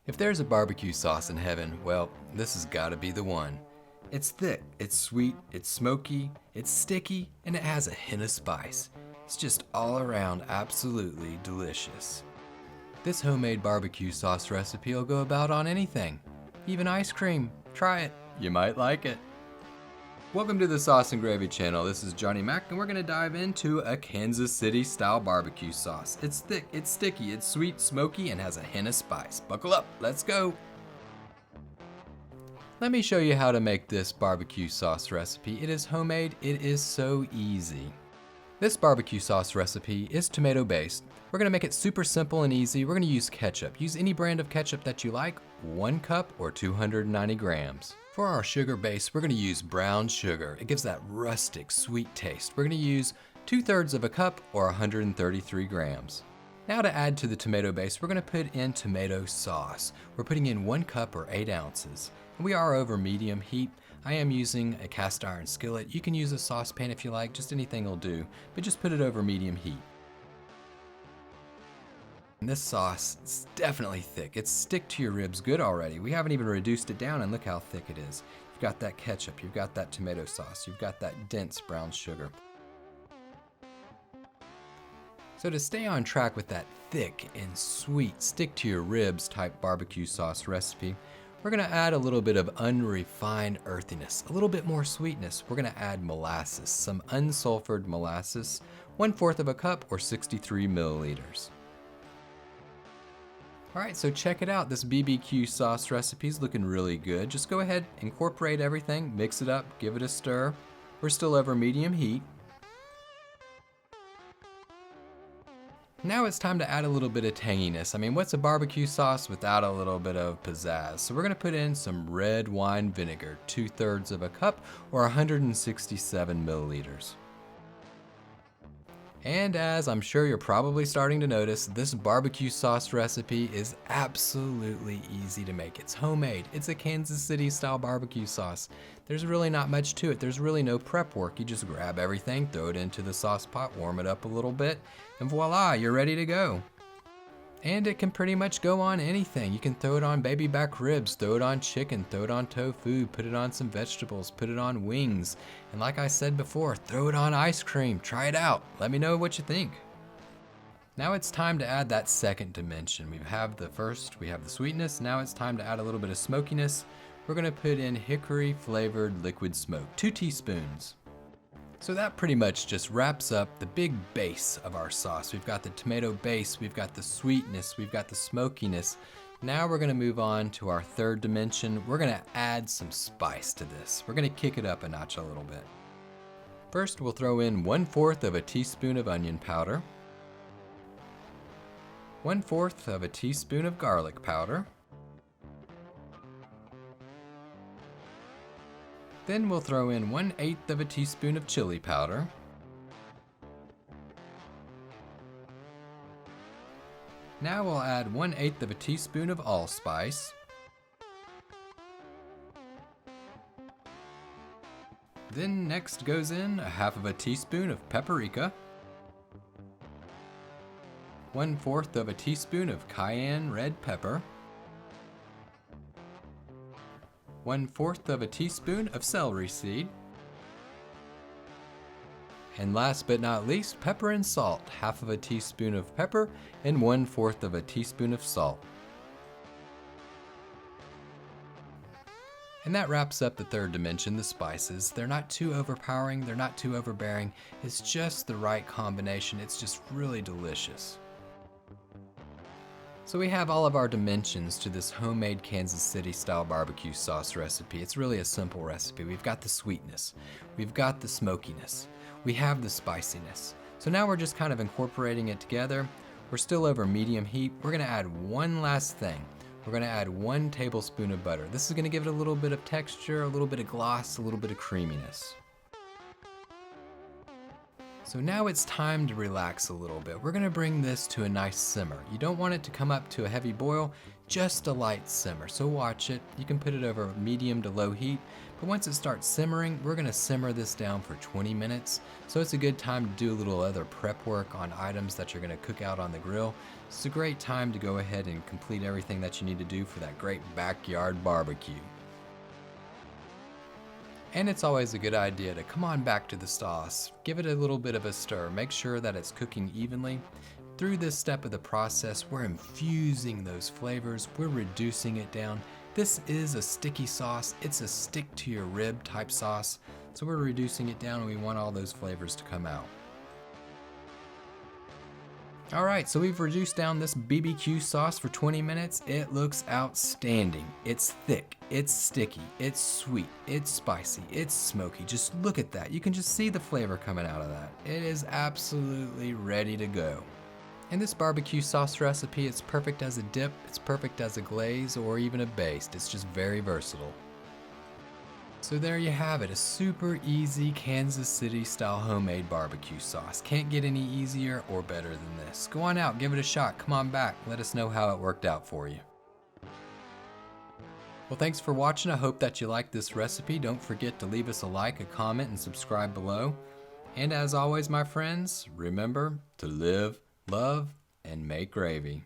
If there's a barbecue sauce in heaven, well, this has got to be the one. It's thick, it's sweet, it's smoky, it's sticky, and it has a hint of spice. It's just all around absolutely delicious. This homemade barbecue sauce recipe will go about on anything, even ice cream. Try it, you might like it. Welcome to the Sauce and Gravy channel. This is Johnny Mac, and we're going to dive into a Kansas City style barbecue sauce. It's thick, it's sticky, it's sweet, smoky, and has a hint of spice. Buckle up, let's go. Let me show you how to make this barbecue sauce recipe. It is homemade, it is so easy. This barbecue sauce recipe is tomato based. We're going to make it super simple and easy. We're going to use ketchup. Use any brand of ketchup that you like, 1 cup or 290 grams. For our sugar base, we're going to use brown sugar. It gives that rustic, sweet taste. We're going to use 2/3 of a cup or 133 grams. Now to add to the tomato base, we're going to put in tomato sauce. We're putting in 1 cup or 8 ounces. And we are over medium heat. I am using a cast iron skillet. You can use a saucepan if you like, just anything will do, but just put it over medium heat. And this sauce is definitely thick. It's stick to your ribs good already. We haven't even reduced it down, and look how thick it is. You've got that ketchup, you've got that tomato sauce, you've got that dense brown sugar. So to stay on track with that thick and sweet, stick to your ribs type barbecue sauce recipe, we're gonna add a little bit of unrefined earthiness, a little bit more sweetness. We're gonna add molasses, some unsulfured molasses, 1/4 of a cup or 63 milliliters. All right, so check it out. This BBQ sauce recipe is looking really good. Just go ahead, incorporate everything, mix it up, give it a stir. We're still over medium heat. Now it's time to add a little bit of tanginess. I mean, what's a barbecue sauce without a little bit of pizzazz? So we're gonna put in some red wine vinegar, 2/3 of a cup or 167 milliliters. And as I'm sure you're probably starting to notice, this barbecue sauce recipe is absolutely easy to make. It's homemade. It's a Kansas City style barbecue sauce. There's really not much to it. There's really no prep work. You just grab everything, throw it into the sauce pot, warm it up a little bit, and voila, you're ready to go. And it can pretty much go on anything. You can throw it on baby back ribs, throw it on chicken, throw it on tofu, put it on some vegetables, put it on wings. And like I said before, throw it on ice cream. Try it out. Let me know what you think. Now it's time to add that second dimension. We have the first, we have the sweetness. Now it's time to add a little bit of smokiness. We're gonna put in hickory flavored liquid smoke, 2 teaspoons. So that pretty much just wraps up the big base of our sauce. We've got the tomato base, we've got the sweetness, we've got the smokiness. Now we're gonna move on to our third dimension. We're gonna add some spice to this. We're gonna kick it up a notch a little bit. First, we'll throw in 1/4 of a teaspoon of onion powder, 1/4 of a teaspoon of garlic powder. Then we'll throw in 1/8 of a teaspoon of chili powder. Now we'll add 1/8 of a teaspoon of allspice. Then next goes in 1/2 of a teaspoon of paprika, 1/4 of a teaspoon of cayenne red pepper, 1/4 of a teaspoon of celery seed. And last but not least, pepper and salt, 1/2 of a teaspoon of pepper and 1/4 of a teaspoon of salt. And that wraps up the third dimension, the spices. They're not too overpowering, they're not too overbearing. It's just the right combination. It's just really delicious. So we have all of our dimensions to this homemade Kansas City style barbecue sauce recipe. It's really a simple recipe. We've got the sweetness, we've got the smokiness, we have the spiciness. So now we're just kind of incorporating it together. We're still over medium heat. We're gonna add one last thing. We're gonna add 1 tablespoon of butter. This is gonna give it a little bit of texture, a little bit of gloss, a little bit of creaminess. So now it's time to relax a little bit. We're gonna bring this to a nice simmer. You don't want it to come up to a heavy boil, just a light simmer. So watch it. You can put it over medium to low heat, but once it starts simmering, we're gonna simmer this down for 20 minutes. So it's a good time to do a little other prep work on items that you're gonna cook out on the grill. It's a great time to go ahead and complete everything that you need to do for that great backyard barbecue. And it's always a good idea to come on back to the sauce. Give it a little bit of a stir. Make sure that it's cooking evenly. Through this step of the process, we're infusing those flavors. We're reducing it down. This is a sticky sauce. It's a stick to your rib type sauce. So we're reducing it down and we want all those flavors to come out. All right, so we've reduced down this BBQ sauce for 20 minutes. It looks outstanding. It's thick, it's sticky, it's sweet, it's spicy, it's smoky. Just look at that. You can just see the flavor coming out of that. It is absolutely ready to go. And this barbecue sauce recipe, it's perfect as a dip, it's perfect as a glaze, or even a baste. It's just very versatile. So there you have it, a super easy Kansas City style homemade barbecue sauce. Can't get any easier or better than this. Go on out, give it a shot, come on back, let us know how it worked out for you. Well, thanks for watching. I hope that you liked this recipe. Don't forget to leave us a like, a comment, and subscribe below. And as always, my friends, remember to live, love, and make gravy.